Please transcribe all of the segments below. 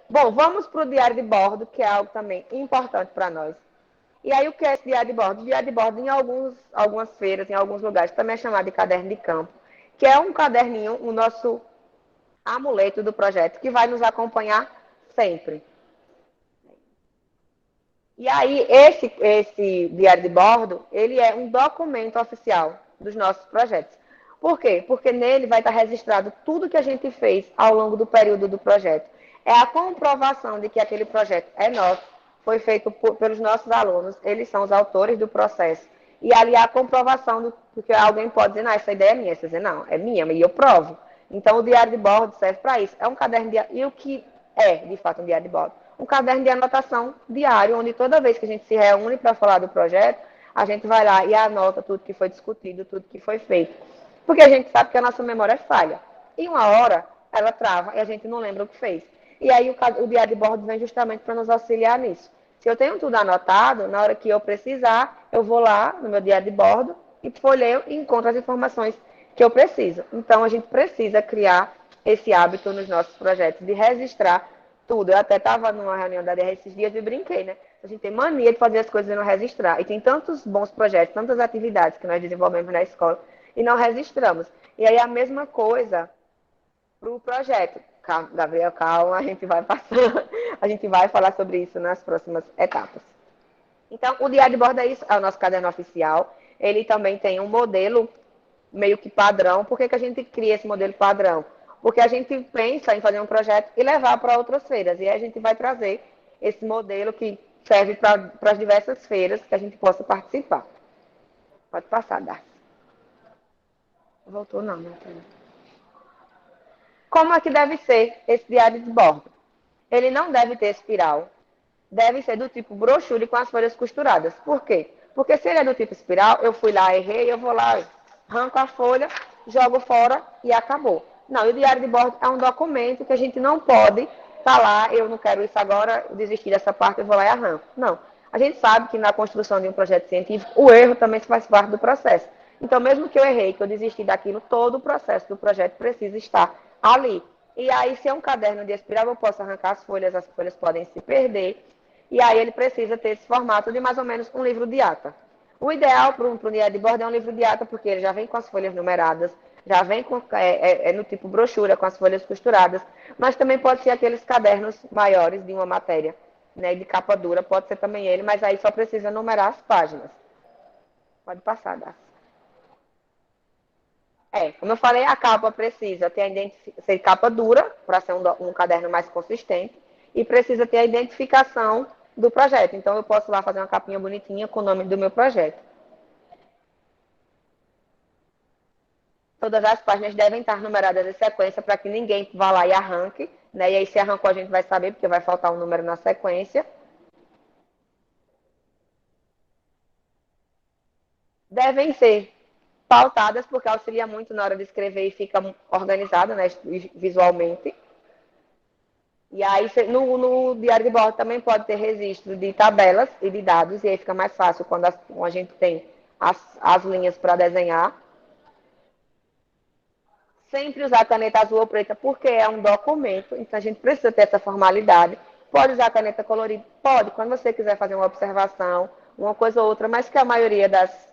Bom, vamos para o diário de bordo, que é algo também importante para nós. E aí, o que é esse diário de bordo? O diário de bordo, em algumas feiras, em alguns lugares, também é chamado de caderno de campo, que é um caderninho, o nosso amuleto do projeto, que vai nos acompanhar sempre. E aí, esse diário de bordo, ele é um documento oficial dos nossos projetos. Por quê? Porque nele vai estar registrado tudo que a gente fez ao longo do período do projeto. É a comprovação de que aquele projeto é nosso, foi feito pelos nossos alunos, eles são os autores do processo. E ali há a comprovação do porque alguém pode dizer, não, essa ideia é minha. Você dizer, não, é minha, e eu provo. Então, o diário de bordo serve para isso. É um caderno de... E o que é, de fato, um diário de bordo? Um caderno de anotação diário, onde toda vez que a gente se reúne para falar do projeto, a gente vai lá e anota tudo que foi discutido, tudo que foi feito. Porque a gente sabe que a nossa memória é falha. E uma hora ela trava e a gente não lembra o que fez. E aí o diário de bordo vem justamente para nos auxiliar nisso. Se eu tenho tudo anotado, na hora que eu precisar, eu vou lá no meu diário de bordo e folheio e encontro as informações que eu preciso. Então, a gente precisa criar esse hábito nos nossos projetos de registrar tudo. Eu até estava numa reunião da DR esses dias e brinquei, né? A gente tem mania de fazer as coisas e não registrar. E tem tantos bons projetos, tantas atividades que nós desenvolvemos na escola e não registramos. E aí a mesma coisa para o projeto. Gabriel, calma, a gente vai passando, a gente vai falar sobre isso nas próximas etapas. Então, o diário de bordo é isso, é o nosso caderno oficial. Ele também tem um modelo meio que padrão. Por que a gente cria esse modelo padrão? Porque a gente pensa em fazer um projeto e levar para outras feiras. E aí a gente vai trazer esse modelo que serve para as diversas feiras que a gente possa participar. Pode passar, Darcy. Voltou não, né? Como é que deve ser esse diário de bordo? Ele não deve ter espiral, deve ser do tipo brochura com as folhas costuradas. Por quê? Porque se ele é do tipo espiral, eu fui lá, errei, eu vou lá, arranco a folha, jogo fora e acabou. Não, e o diário de bordo é um documento que a gente não pode falar, eu não quero isso agora, eu desisti dessa parte, eu vou lá e arranco. Não. A gente sabe que na construção de um projeto científico, o erro também faz parte do processo. Então, mesmo que eu errei, que eu desisti daquilo, todo o processo do projeto precisa estar ali. E aí, se é um caderno de espiral, eu posso arrancar as folhas podem se perder, e aí ele precisa ter esse formato de mais ou menos um livro de ata. O ideal para um diário de bordo é um livro de ata, porque ele já vem com as folhas numeradas, já vem no tipo brochura, com as folhas costuradas, mas também pode ser aqueles cadernos maiores de uma matéria, né, de capa dura, pode ser também ele, mas aí só precisa numerar as páginas. Pode passar, Darcy. Como eu falei, a capa precisa ser capa dura, para ser um caderno mais consistente, e precisa ter a identificação do projeto. Então, eu posso lá fazer uma capinha bonitinha com o nome do meu projeto. Todas as páginas devem estar numeradas em sequência para que ninguém vá lá e arranque. Né? E aí, se arrancou, a gente vai saber, porque vai faltar um número na sequência. Devem ser pautadas, porque auxilia muito na hora de escrever e fica organizada, né, visualmente. E aí, no diário de bordo também pode ter registro de tabelas e de dados, e aí fica mais fácil quando a gente tem as linhas para desenhar. Sempre usar caneta azul ou preta, porque é um documento, então a gente precisa ter essa formalidade. Pode usar caneta colorida? Pode, quando você quiser fazer uma observação, uma coisa ou outra, mas que a maioria das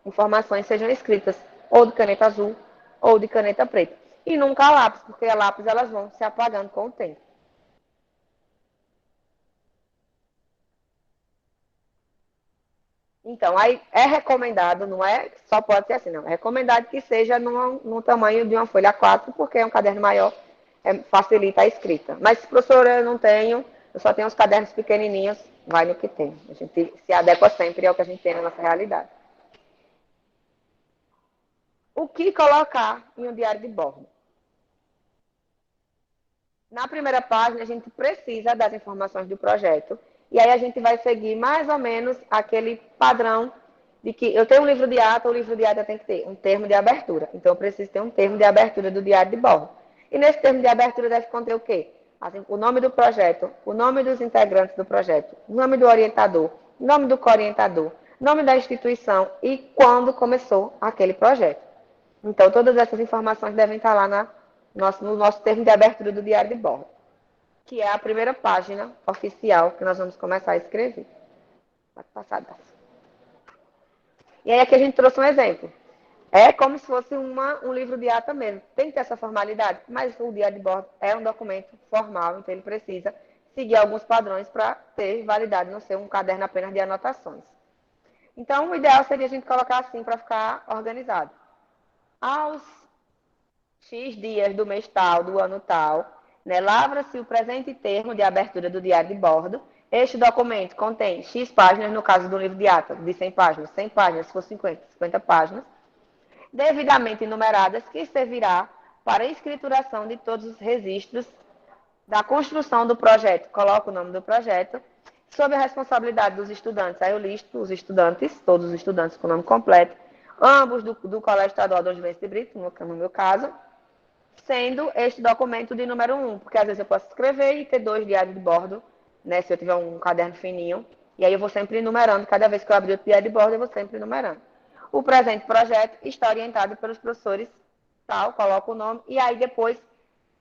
informações sejam escritas ou de caneta azul ou de caneta preta. E nunca a lápis, porque a lápis elas vão se apagando com o tempo. Então, aí é recomendado, não é só pode ser assim, não. É recomendado que seja no tamanho de uma folha A4, porque é um caderno maior, facilita a escrita. Mas, professora, eu não tenho, eu só tenho os cadernos pequenininhos, vai no que tem. A gente se adequa sempre ao que a gente tem na nossa realidade. O que colocar em um diário de bordo? Na primeira página, a gente precisa das informações do projeto. E aí a gente vai seguir mais ou menos aquele padrão de que eu tenho um livro de ata, o livro de ata tem que ter um termo de abertura. Então, eu preciso ter um termo de abertura do diário de bordo. E nesse termo de abertura deve conter o quê? Assim, o nome do projeto, o nome dos integrantes do projeto, o nome do orientador, o nome do co-orientador, nome da instituição e quando começou aquele projeto. Então, todas essas informações devem estar lá no nosso termo de abertura do diário de bordo. que é a primeira página oficial que nós vamos começar a escrever. Pode passar, Dacia. E aí aqui a gente trouxe um exemplo. É como se fosse um livro de ata mesmo. Tem que ter essa formalidade, mas o diário de bordo é um documento formal, então ele precisa seguir alguns padrões para ter validade, não ser um caderno apenas de anotações. Então, o ideal seria a gente colocar assim para ficar organizado. Aos X dias do mês tal, do ano tal, né, lavra-se o presente termo de abertura do diário de bordo. Este documento contém X páginas, no caso do livro de ata, de 100 páginas, se for 50 páginas, devidamente numeradas, que servirá para a escrituração de todos os registros da construção do projeto. Coloco o nome do projeto, sob a responsabilidade dos estudantes. Aí eu listo os estudantes, todos os estudantes com o nome completo, ambos do Colégio Estadual Dom João de Brito, no meu caso, sendo este documento de número 1, porque às vezes eu posso escrever e ter 2 diários de bordo, né, se eu tiver um caderno fininho, e aí eu vou sempre numerando, cada vez que eu abrir o diário de bordo, eu vou sempre numerando. O presente projeto está orientado pelos professores, tal, coloco o nome, e aí depois,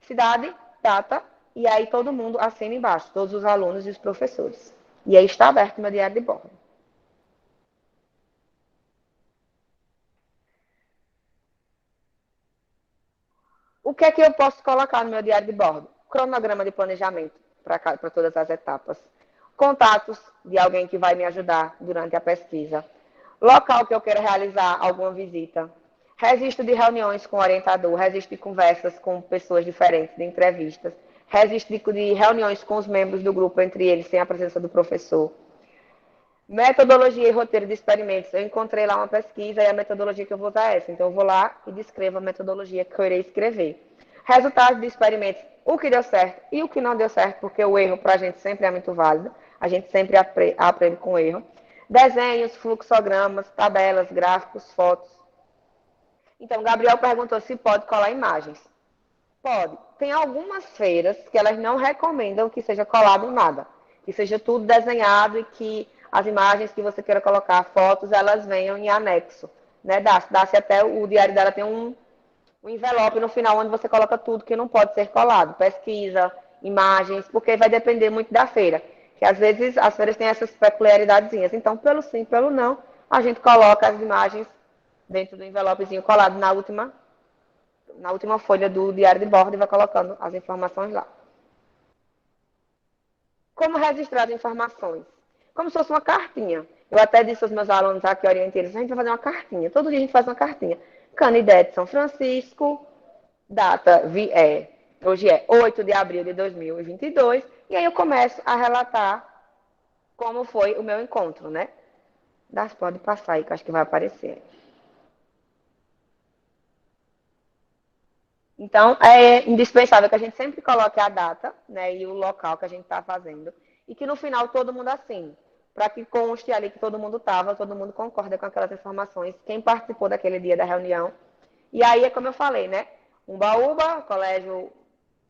cidade, data, e aí todo mundo assina embaixo, todos os alunos e os professores. E aí está aberto o meu diário de bordo. O que é que eu posso colocar no meu diário de bordo? Cronograma de planejamento para todas as etapas. Contatos de alguém que vai me ajudar durante a pesquisa. Local que eu queira realizar alguma visita. Registro de reuniões com o orientador. Registro de conversas com pessoas diferentes, de entrevistas. Registro de reuniões com os membros do grupo, entre eles, sem a presença do professor. Metodologia e roteiro de experimentos. Eu encontrei lá uma pesquisa e a metodologia que eu vou usar é essa. Então, eu vou lá e descrevo a metodologia que eu irei escrever. Resultados de experimentos, o que deu certo e o que não deu certo, porque o erro para a gente sempre é muito válido. A gente sempre aprende com o erro. Desenhos, fluxogramas, tabelas, gráficos, fotos. Então, Gabriel perguntou se pode colar imagens. Pode. Tem algumas feiras que elas não recomendam que seja colado nada. Que seja tudo desenhado e que as imagens que você queira colocar, fotos, elas venham em anexo. Né? Dá-se até o diário dela tem um envelope no final onde você coloca tudo que não pode ser colado. Pesquisa, imagens, porque vai depender muito da feira. Que às vezes as feiras têm essas peculiaridadezinhas. Então, pelo sim, pelo não, a gente coloca as imagens dentro do envelopezinho colado na última folha do diário de bordo e vai colocando as informações lá. Como registrar as informações? Como se fosse uma cartinha. Eu até disse aos meus alunos aqui, orientei eles, a gente vai fazer uma cartinha. Todo dia a gente faz uma cartinha. Canidé de São Francisco, data, hoje é 8 de abril de 2022, e aí eu começo a relatar como foi o meu encontro, né? Pode passar aí, que eu acho que vai aparecer. Então, é indispensável que a gente sempre coloque a data, né, e o local que a gente está fazendo, e que no final todo mundo assine, para que conste ali que todo mundo estava, todo mundo concorda com aquelas informações, quem participou daquele dia da reunião. E aí é como eu falei, né? Umbaúba, Colégio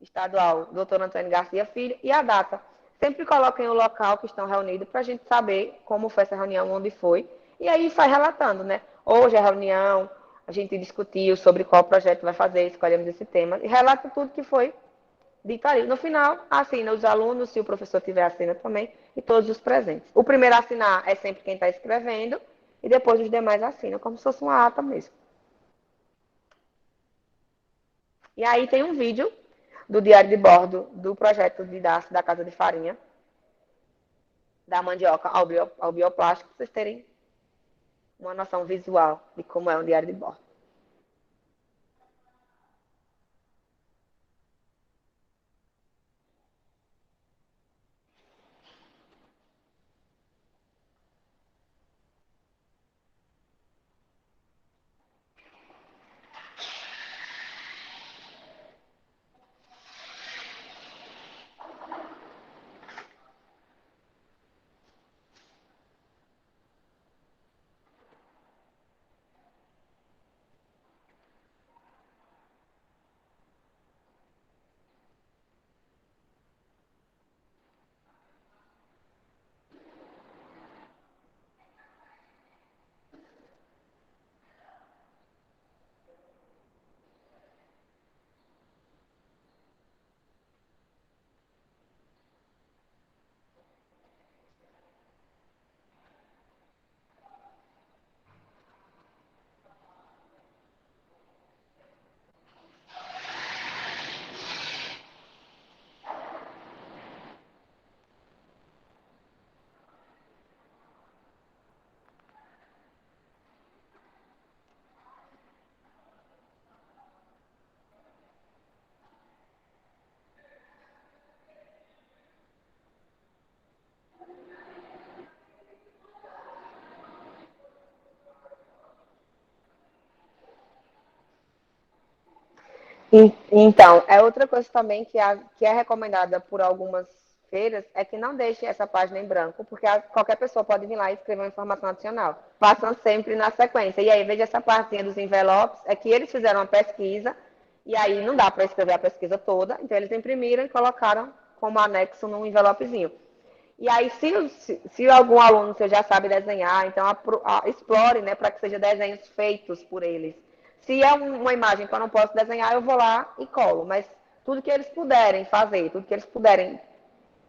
Estadual Dr. Antônio Garcia Filho, e a data. Sempre coloquem o local que estão reunidos para a gente saber como foi essa reunião, onde foi, e aí sai relatando, né? Hoje a reunião, a gente discutiu sobre qual projeto vai fazer, escolhemos esse tema, e relata tudo que foi dito ali. No final, assina os alunos, se o professor tiver, assina também, e todos os presentes. O primeiro a assinar é sempre quem está escrevendo, e depois os demais assinam, como se fosse uma ata mesmo. E aí tem um vídeo do diário de bordo do projeto de DAS da Casa de Farinha, da mandioca ao bioplástico, para vocês terem uma noção visual de como é um diário de bordo. Então, é outra coisa também que é recomendada por algumas feiras, é que não deixe essa página em branco, porque qualquer pessoa pode vir lá e escrever uma informação adicional. Façam sempre na sequência. E aí, veja essa partezinha dos envelopes, é que eles fizeram uma pesquisa, e aí não dá para escrever a pesquisa toda, então eles imprimiram e colocaram como anexo num envelopezinho. E aí, se algum aluno você já sabe desenhar, então explore, né, para que sejam desenhos feitos por eles. Se é uma imagem que eu não posso desenhar, eu vou lá e colo. Mas tudo que eles puderem fazer, tudo que eles puderem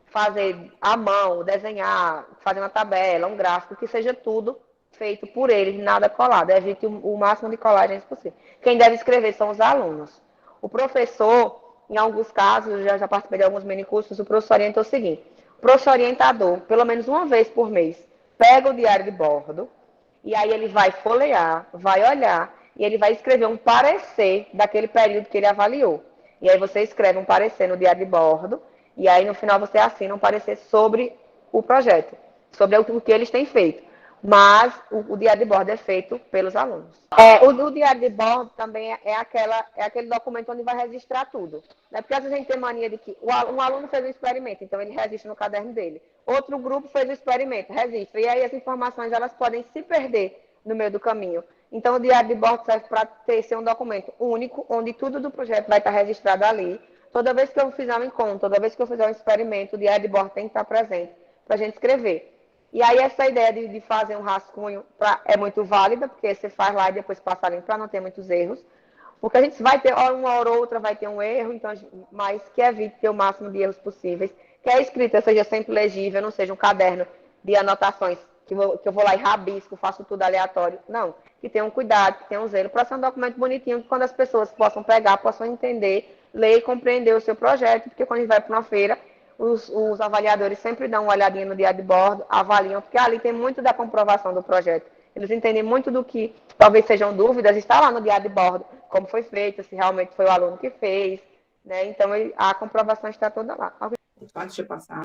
fazer à mão, desenhar, fazer uma tabela, um gráfico, que seja tudo feito por eles, nada colado. Evite o máximo de colagens possível. Quem deve escrever são os alunos. O professor, em alguns casos, eu já participei de alguns minicursos, o professor orienta o seguinte: o professor orientador, pelo menos uma vez por mês, pega o diário de bordo e aí ele vai folhear, vai olhar e ele vai escrever um parecer daquele período que ele avaliou. E aí você escreve um parecer no diário de bordo e aí no final você assina um parecer sobre o projeto, sobre o que eles têm feito. Mas o diário de bordo é feito pelos alunos. O diário de bordo também é aquele documento onde vai registrar tudo. Né? Porque às vezes a gente tem mania de que um aluno fez um experimento, então ele registra no caderno dele. Outro grupo fez o experimento, registra. E aí as informações elas podem se perder no meio do caminho. Então o diário de bordo serve para ser um documento único, onde tudo do projeto vai estar registrado ali. Toda vez que eu fizer um encontro, toda vez que eu fizer um experimento, o diário de bordo tem que estar presente para a gente escrever. E aí essa ideia de fazer um rascunho é muito válida, porque você faz lá e depois passa limpo para não ter muitos erros. Porque a gente vai ter, uma hora ou outra vai ter um erro, então, mas que evite ter o máximo de erros possíveis. Que a escrita seja sempre legível, não seja um caderno de anotações que eu vou lá e rabisco, faço tudo aleatório. Não, que tenha um cuidado, que tenha um zelo, para ser um documento bonitinho, que quando as pessoas possam pegar, possam entender, ler e compreender o seu projeto, porque quando a gente vai para uma feira, os avaliadores sempre dão uma olhadinha no diário de bordo, avaliam, porque ali tem muito da comprovação do projeto. Eles entendem muito do que talvez sejam dúvidas, está lá no diário de bordo, como foi feito, se realmente foi o aluno que fez, né? Então a comprovação está toda lá. Pode te passar.